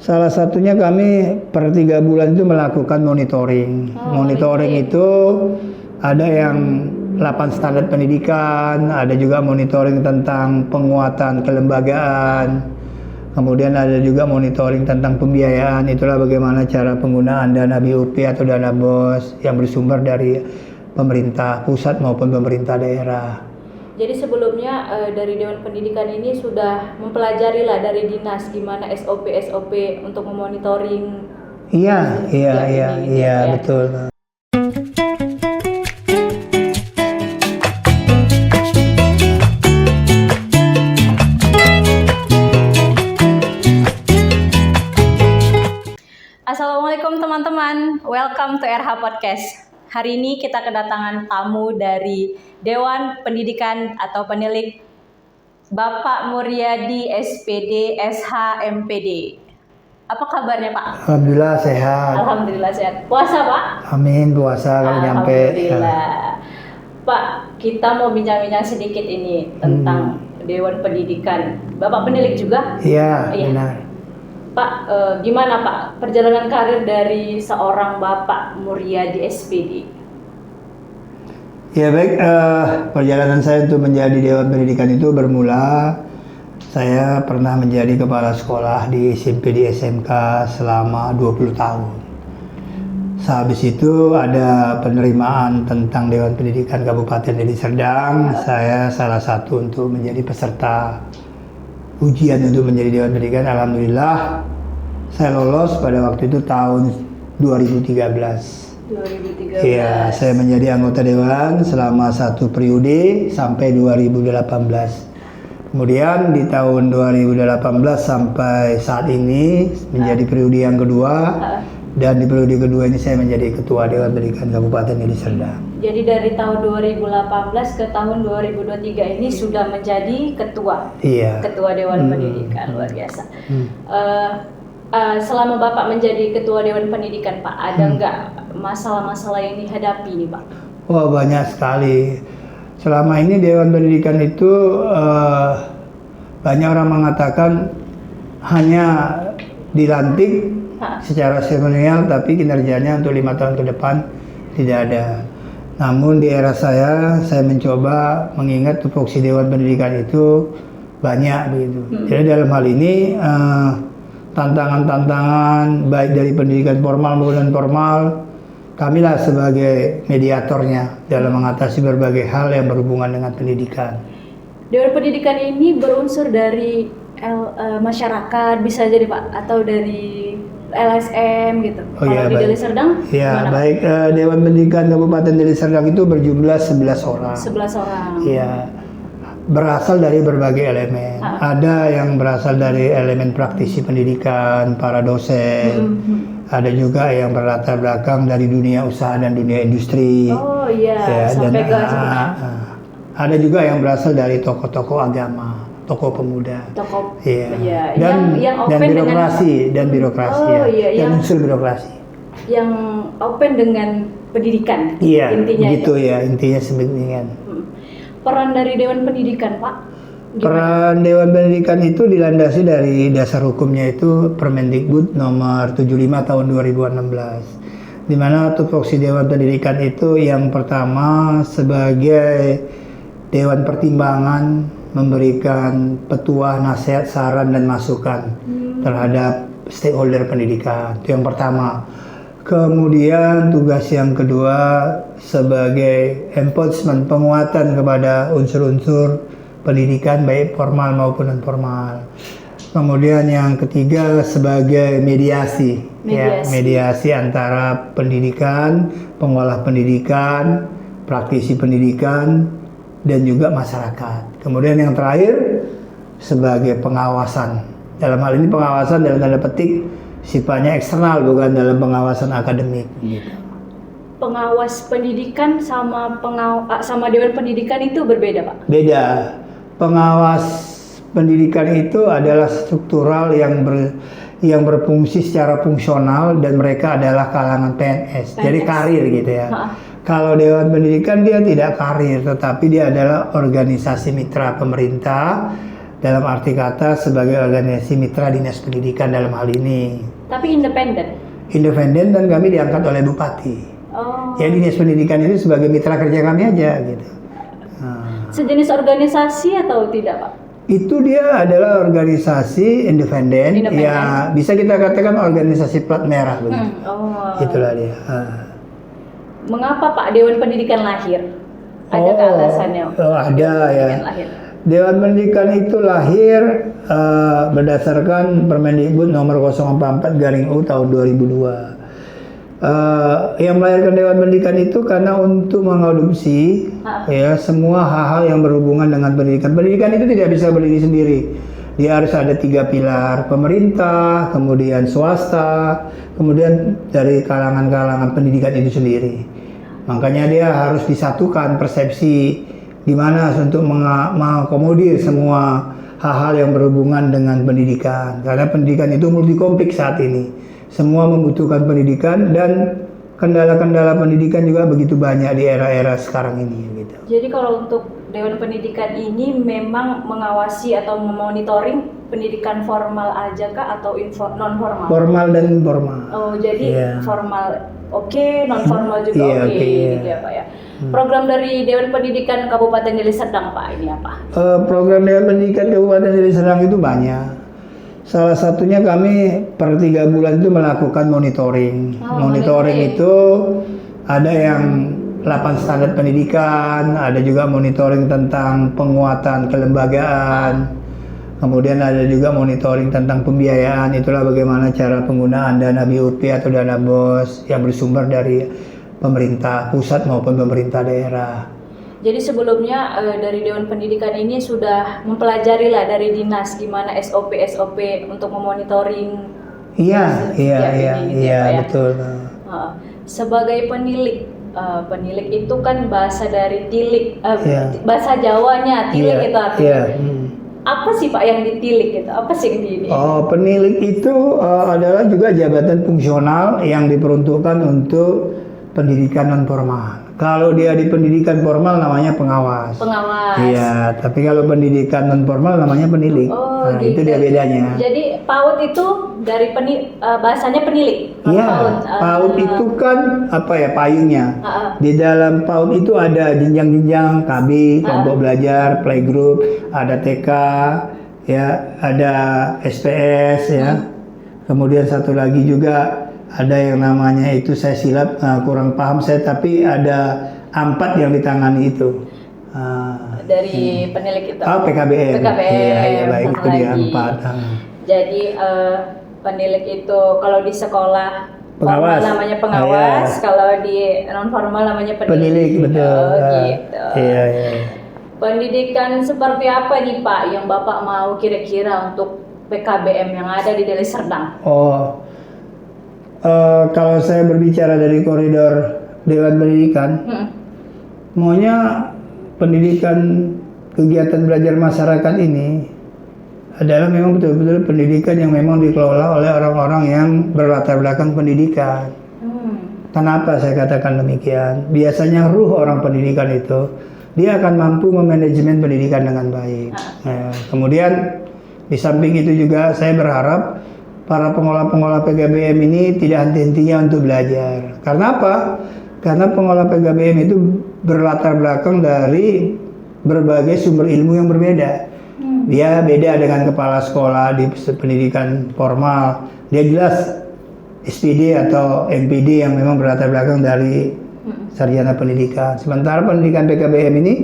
Salah satunya kami per 3 bulan itu melakukan monitoring. Monitoring itu ada yang 8 standar pendidikan, ada juga monitoring tentang penguatan kelembagaan, kemudian ada juga monitoring tentang pembiayaan. Itulah bagaimana cara penggunaan dana BOP atau dana BOS yang bersumber dari pemerintah pusat maupun pemerintah daerah. Jadi sebelumnya dari Dewan Pendidikan ini sudah mempelajari lah dari dinas gimana SOP untuk memonitoring. Iya, betul. Assalamualaikum teman-teman, welcome to RH Podcast. Hari ini kita kedatangan tamu dari Dewan Pendidikan atau penilik Bapak Muryadi SPD SHMPD. Apa kabarnya Pak? Alhamdulillah sehat. Alhamdulillah sehat. Puasa Pak? Amin, puasa kalau nyampe. Alhamdulillah. Pak, kita mau bincang-bincang sedikit ini tentang Dewan Pendidikan. Bapak penilik juga? Iya, benar. Pak, gimana Pak perjalanan karir dari seorang Bapak Muryadi SPD? Ya baik, perjalanan saya untuk menjadi Dewan Pendidikan itu bermula saya pernah menjadi kepala sekolah di SMP di SMK selama 20 tahun. Sehabis itu ada penerimaan tentang Dewan Pendidikan Kabupaten Deli Serdang. Saya salah satu untuk menjadi peserta ujian untuk menjadi Dewan Pendidikan. Alhamdulillah saya lolos pada waktu itu tahun 2013. Iya, saya menjadi anggota Dewan selama 1 periode sampai 2018. Kemudian di tahun 2018 sampai saat ini menjadi periode yang kedua. Dan di periode kedua ini saya menjadi Ketua Dewan Pendidikan Kabupaten Deli Serdang. Jadi dari tahun 2018 ke tahun 2023 ini sudah menjadi Ketua Dewan Pendidikan, luar biasa. Selama Bapak menjadi Ketua Dewan Pendidikan Pak, ada nggak masalah-masalah yang dihadapi nih Pak? Wah, banyak sekali. Selama ini Dewan Pendidikan itu banyak orang mengatakan hanya dilantik secara seremonial, tapi kinerjanya untuk 5 tahun ke depan tidak ada. Namun di era saya mencoba mengingat tupoksi Dewan Pendidikan itu banyak begitu. Jadi dalam hal ini tantangan-tantangan baik dari pendidikan formal maupun non formal, kamilah sebagai mediatornya dalam mengatasi berbagai hal yang berhubungan dengan pendidikan. Dewan Pendidikan ini berunsur dari masyarakat bisa jadi Pak, atau dari LSM gitu. Kalau di Deli Serdang gimana, baik. Dewan Pendidikan Kabupaten Deli Serdang itu berjumlah 11 orang. 11 orang. Iya. Berasal dari berbagai elemen. Ada yang berasal dari elemen praktisi pendidikan, para dosen. Ada juga yang berlatar belakang dari dunia usaha dan dunia industri. Oh iya, sampai ke ada juga yang berasal dari tokoh-tokoh agama, tokoh pemuda. Iya. Dan birokrasi dan unsur birokrasi. Yang open dengan pendidikan. Iya, intinya gitu ya, intinya sebenarnya. Peran dari Dewan Pendidikan, Pak? Gimana? Peran Dewan Pendidikan itu dilandasi dari dasar hukumnya itu Permendikbud nomor 75 tahun 2016. Di mana tupoksi Dewan Pendidikan itu yang pertama sebagai Dewan Pertimbangan memberikan petuah, nasihat, saran dan masukan terhadap stakeholder pendidikan. Itu yang pertama. Kemudian tugas yang kedua sebagai enforcement, penguatan kepada unsur-unsur pendidikan baik formal maupun non formal. Kemudian yang ketiga sebagai mediasi antara pendidikan, pengolah pendidikan, praktisi pendidikan dan juga masyarakat. Kemudian yang terakhir sebagai pengawasan. Dalam hal ini pengawasan dalam tanda petik sifatnya eksternal, bukan dalam pengawasan akademik. Gitu. Pengawas pendidikan sama Dewan Pendidikan itu berbeda, Pak? Beda. Pengawas pendidikan itu adalah struktural yang berfungsi secara fungsional dan mereka adalah kalangan PNS. Jadi karir gitu ya. Kalau Dewan Pendidikan dia tidak karir, tetapi dia adalah organisasi mitra pemerintah dalam arti kata sebagai organisasi mitra dinas pendidikan dalam hal ini. Tapi independen. Independen dan kami diangkat oleh bupati. Oh. Ya dinas pendidikan itu sebagai mitra kerja kami aja gitu. Sejenis organisasi atau tidak, Pak? Itu dia adalah organisasi independen. Ya bisa kita katakan organisasi plat merah begitu. Itulah dia. Mengapa Pak Dewan Pendidikan lahir? Ada alasannya? Ada ya. Lahir. Dewan Pendidikan itu lahir berdasarkan Permendikbud nomor 044/U tahun 2002. Yang melahirkan Dewan Pendidikan itu karena untuk mengadopsi ya semua hal-hal yang berhubungan dengan pendidikan. Pendidikan itu tidak bisa berdiri sendiri. Dia harus ada 3 pilar: pemerintah, kemudian swasta, kemudian dari kalangan-kalangan pendidikan itu sendiri. Makanya dia harus disatukan persepsi di mana untuk mengakomodir semua hal-hal yang berhubungan dengan pendidikan. Karena pendidikan itu multikompleks saat ini. Semua membutuhkan pendidikan dan kendala-kendala pendidikan juga begitu banyak di era-era sekarang ini. Gitu. Jadi kalau untuk Dewan Pendidikan ini memang mengawasi atau memonitoring pendidikan formal aja kah atau non formal? Formal dan informal. Oh jadi formal oke, non formal juga oke, gitu ya Pak ya. Program dari Dewan Pendidikan Kabupaten Deli Serdang Pak ini apa? Program Dewan Pendidikan Kabupaten Deli Serdang itu banyak. Salah satunya kami per 3 bulan itu melakukan monitoring. Monitoring itu ada yang 8 standar pendidikan, ada juga monitoring tentang penguatan kelembagaan, kemudian ada juga monitoring tentang pembiayaan. Itulah bagaimana cara penggunaan dana BOP atau dana BOS yang bersumber dari pemerintah pusat maupun pemerintah daerah. Jadi sebelumnya dari Dewan Pendidikan ini sudah mempelajari lah dari dinas gimana SOP untuk memonitoring. Iya, betul. Sebagai penilik itu kan bahasa dari tilik, bahasa Jawanya tilik itu artinya. Apa sih Pak yang ditilik itu? Apa sih yang penilik itu adalah juga jabatan fungsional yang diperuntukkan untuk pendidikan non formal. Kalau dia di pendidikan formal namanya pengawas. Pengawas. Iya, tapi kalau pendidikan non formal namanya penilik. Nah, gitu. Itu dia bedanya. Jadi PAUD itu dari bahasanya penilik. Iya, PAUD itu kan payungnya. Di dalam PAUD itu ada jenjang-jenjang KB, kelompok belajar, playgroup, ada TK, ya, ada SPS, ya. Kemudian satu lagi juga ada yang namanya itu saya silap kurang paham saya, tapi ada 4 yang ditangani itu dari penilik itu. PKBM. Iya, baik itu dia 4. Jadi penilik itu kalau di sekolah pengawas namanya pengawas, kalau di non formal namanya penilik. Betul. Gitu. Iya. Pendidikan seperti apa nih Pak yang Bapak mau kira-kira untuk PKBM yang ada di Deli Serdang? Kalau saya berbicara dari koridor Dewan Pendidikan, maunya pendidikan kegiatan belajar masyarakat ini adalah memang betul-betul pendidikan yang memang dikelola oleh orang-orang yang berlatar belakang pendidikan. Kenapa saya katakan demikian? Biasanya ruh orang pendidikan itu, dia akan mampu memanajemen pendidikan dengan baik. Kemudian di samping itu juga saya berharap para pengelola PKBM ini tidak henti-hentinya untuk belajar. Karena apa? Karena pengelola PKBM itu berlatar belakang dari berbagai sumber ilmu yang berbeda. Dia beda dengan kepala sekolah di pendidikan formal. Dia jelas SPD atau MPD yang memang berlatar belakang dari sarjana pendidikan. Sementara pendidikan PKBM ini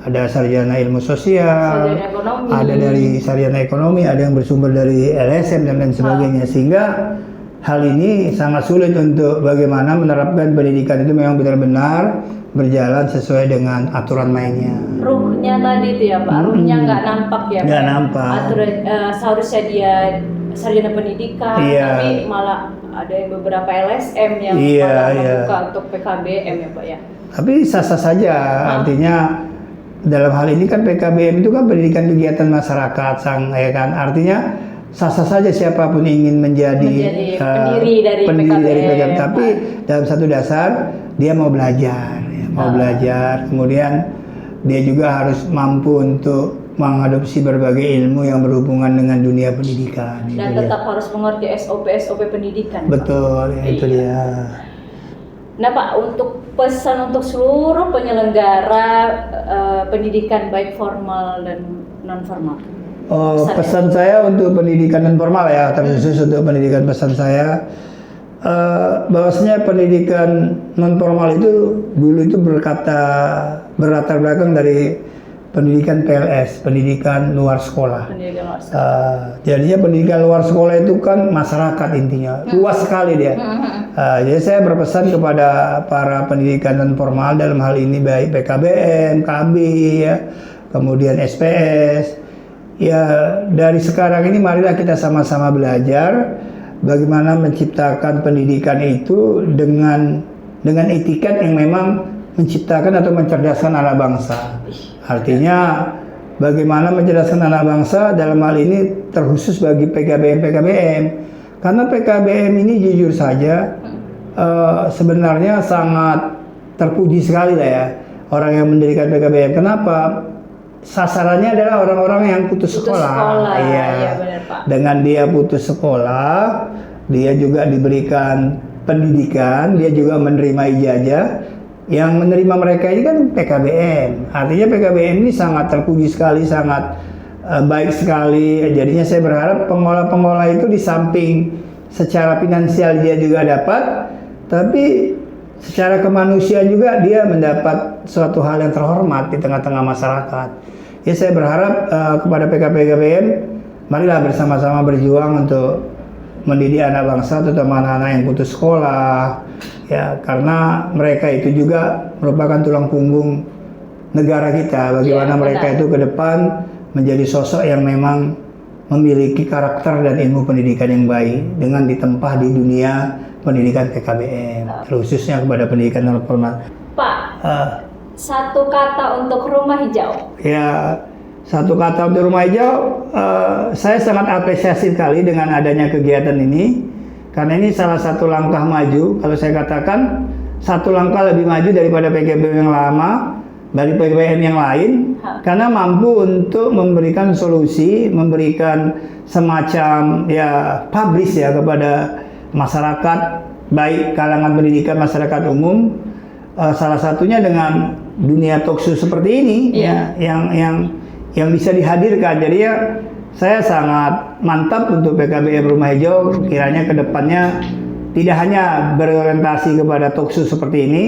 ada sarjana ilmu sosial, ada dari sarjana ekonomi, ada yang bersumber dari LSM dan lain sebagainya. Sehingga hal ini sangat sulit untuk bagaimana menerapkan pendidikan itu memang benar-benar berjalan sesuai dengan aturan mainnya. Ruhnya tadi itu ya Pak, ruhnya nggak nampak ya Pak. Nggak nampak. Seharusnya dia sarjana pendidikan, tapi malah ada beberapa LSM yang malah membuka untuk PKBM ya Pak ya. Tapi sah-sah saja, artinya dalam hal ini kan PKBM itu kan pendidikan kegiatan masyarakat, ya kan? Artinya sah-sah saja siapapun ingin menjadi pendiri dari PKBM. Tapi dalam satu dasar dia mau belajar, kemudian dia juga harus mampu untuk mengadopsi berbagai ilmu yang berhubungan dengan dunia pendidikan. Dan itu tetap dia. harus mengerti SOP pendidikan. Pak. Betul, ya, itu Iya. dia. Nah Pak, untuk pesan untuk seluruh penyelenggara pendidikan baik formal dan non formal. Pesan saya untuk pendidikan non formal ya, terkhusus untuk pendidikan, pesan saya bahwasanya pendidikan non formal itu dulu itu berlatar belakang dari pendidikan PLS, pendidikan luar sekolah. Pendidikan luar sekolah. Jadinya pendidikan luar sekolah itu kan masyarakat intinya, luas sekali dia. Jadi saya berpesan kepada para pendidikan non formal dalam hal ini baik PKBM, KB, ya, kemudian SPS. Ya dari sekarang ini marilah kita sama-sama belajar bagaimana menciptakan pendidikan itu dengan etikat yang memang menciptakan atau mencerdaskan anak bangsa. Artinya bagaimana mencerdaskan anak bangsa dalam hal ini terkhusus bagi PKBM. Karena PKBM ini jujur saja sebenarnya sangat terpuji sekali lah ya orang yang mendirikan PKBM. Kenapa? Sasarannya adalah orang-orang yang putus sekolah. Iya, benar Pak. Dengan dia putus sekolah, dia juga diberikan pendidikan, dia juga menerima ijazah. Yang menerima mereka ini kan PKBM. Artinya PKBM ini sangat terpuji sekali, sangat baik sekali. Jadinya saya berharap pengelola-pengelola itu di samping secara finansial dia juga dapat, tapi secara kemanusiaan juga dia mendapat suatu hal yang terhormat di tengah-tengah masyarakat. Ya saya berharap kepada PKBM, marilah bersama-sama berjuang untuk mendidik anak bangsa, terutama anak-anak yang putus sekolah, ya karena mereka itu juga merupakan tulang punggung negara kita. Bagaimana mereka itu ke depan menjadi sosok yang memang memiliki karakter dan ilmu pendidikan yang baik dengan ditempa di dunia pendidikan PKBM, khususnya kepada pendidikan non formal. Pak, satu kata untuk rumah hijau. Ya, satu kata untuk rumah hijau, saya sangat apresiasi sekali dengan adanya kegiatan ini, karena ini salah satu langkah maju. Kalau saya katakan satu langkah lebih maju daripada PKBM yang lama, dari PKBM yang lain, karena mampu untuk memberikan solusi, memberikan semacam ya publish ya kepada masyarakat, baik kalangan pendidikan, masyarakat umum. Salah satunya dengan dunia talkshow seperti ini, ya, yang bisa dihadirkan. Jadi ya saya sangat mantap untuk PKBM Rumah Hijau, kiranya ke depannya tidak hanya berorientasi kepada talkshow seperti ini,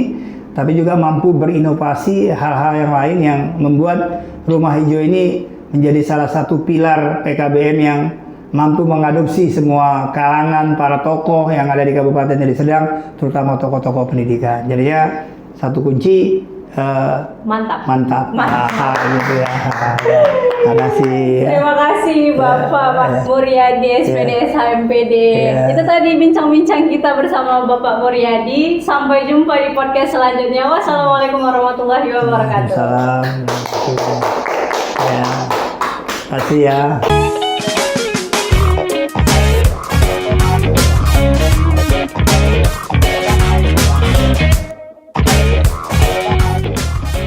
tapi juga mampu berinovasi hal-hal yang lain yang membuat Rumah Hijau ini menjadi salah satu pilar PKBM yang mampu mengadopsi semua kalangan para tokoh yang ada di Kabupaten Deli Serdang, terutama tokoh-tokoh pendidikan. Jadi ya satu kunci mantap. Gitu ya. Terima kasih. Terima kasih Bapak Pak Muryadi, SPD SHMPD. Itu tadi bincang-bincang kita bersama Bapak Muryadi. Sampai jumpa di podcast selanjutnya. Wassalamualaikum warahmatullahi wabarakatuh. Salam. Ya. Terima kasih ya.